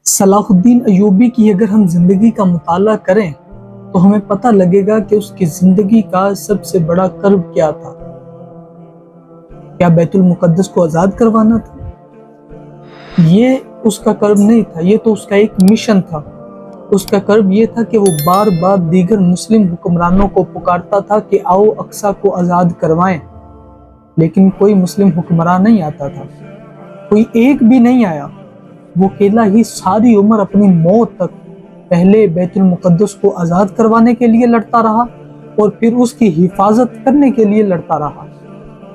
صلاح الدین ایوبی کی اگر ہم زندگی کا مطالعہ کریں تو ہمیں پتہ لگے گا کہ اس کی زندگی کا سب سے بڑا کرب کیا تھا۔ کیا بیت المقدس کو آزاد کروانا تھا؟ یہ اس کا کرب نہیں تھا، یہ تو اس کا ایک مشن تھا۔ اس کا کرب یہ تھا کہ وہ بار بار دیگر مسلم حکمرانوں کو پکارتا تھا کہ آؤ اقصی کو آزاد کروائیں، لیکن کوئی مسلم حکمران نہیں آتا تھا، کوئی ایک بھی نہیں آیا۔ وہ اکیلا ہی ساری عمر اپنی موت تک پہلے بیت المقدس کو آزاد کروانے کے لیے لڑتا رہا اور پھر اس کی حفاظت کرنے کے لیے لڑتا رہا۔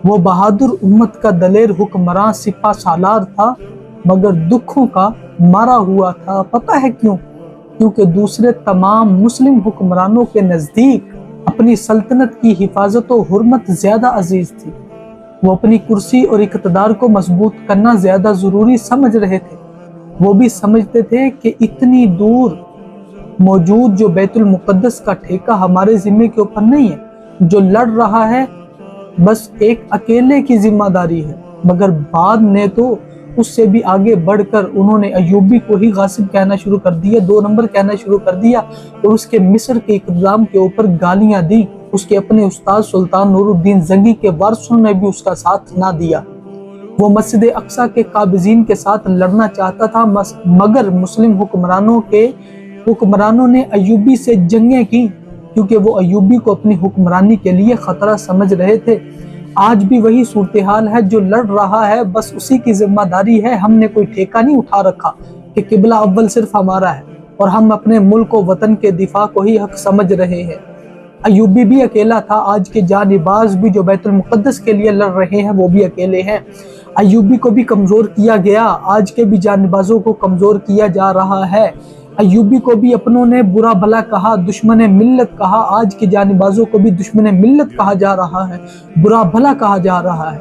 وہ بہادر امت کا دلیر حکمراں سپہ سالار تھا، مگر دکھوں کا مارا ہوا تھا۔ پتہ ہے کیوں؟ کیونکہ دوسرے تمام مسلم حکمرانوں کے نزدیک اپنی سلطنت کی حفاظت و حرمت زیادہ عزیز تھی۔ وہ اپنی کرسی اور اقتدار کو مضبوط کرنا زیادہ ضروری سمجھ رہے تھے۔ وہ بھی سمجھتے تھے کہ اتنی دور موجود جو بیت المقدس کا ٹھیکہ ہمارے ذمے کے اوپر نہیں ہے، جو لڑ رہا ہے بس ایک اکیلے کی ذمہ داری ہے۔ مگر بعد نے تو اس سے بھی آگے بڑھ کر انہوں نے ایوبی کو ہی غاصب کہنا شروع کر دیا، 2 نمبر کہنا شروع کر دیا، اور اس کے مصر کے اقتدام کے اوپر گالیاں دی۔ اس کے اپنے استاد سلطان نور الدین زنگی کے وارثوں نے بھی اس کا ساتھ نہ دیا۔ وہ مسجد اقصی کے قابضین کے ساتھ لڑنا چاہتا تھا، مگر مسلم حکمرانوں نے ایوبی سے جنگیں کی، کیونکہ وہ ایوبی کو اپنی حکمرانی کے لیے خطرہ سمجھ رہے تھے۔ آج بھی وہی صورتحال ہے، جو لڑ رہا ہے بس اسی کی ذمہ داری ہے۔ ہم نے کوئی ٹھیکہ نہیں اٹھا رکھا کہ قبلہ اول صرف ہمارا ہے اور ہم اپنے ملک و وطن کے دفاع کو ہی حق سمجھ رہے ہیں۔ ایوبی بھی اکیلا تھا، آج کے جانباز بھی جو بیت المقدس کے لیے لڑ رہے ہیں وہ بھی اکیلے ہیں۔ ایوبی کو بھی کمزور کیا گیا، آج کے بھی جانبازوں کو کمزور کیا جا رہا ہے۔ ایوبی کو بھی اپنوں نے برا بھلا کہا، دشمن ملت کہا، آج کے جانبازوں کو بھی دشمن ملت کہا جا رہا ہے، برا بھلا کہا جا رہا ہے۔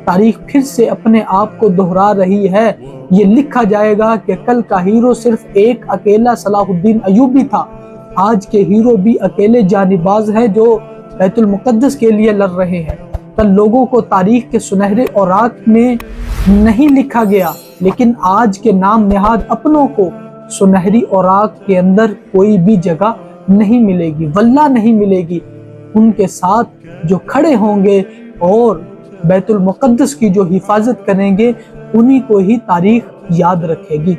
تاریخ پھر سے اپنے آپ کو دہرا رہی ہے۔ یہ لکھا جائے گا کہ کل کا ہیرو صرف ایک اکیلا صلاح الدین ایوبی تھا، آج کے ہیرو بھی اکیلے جانباز ہیں جو بیت المقدس کے لیے لڑ رہے ہیں۔ کل لوگوں کو تاریخ کے سنہرے اوراق میں نہیں لکھا گیا، لیکن آج کے نام نہاد اپنوں کو سنہری اوراق کے اندر کوئی بھی جگہ نہیں ملے گی، واللہ نہیں ملے گی۔ ان کے ساتھ جو کھڑے ہوں گے اور بیت المقدس کی جو حفاظت کریں گے، انہی کو ہی تاریخ یاد رکھے گی۔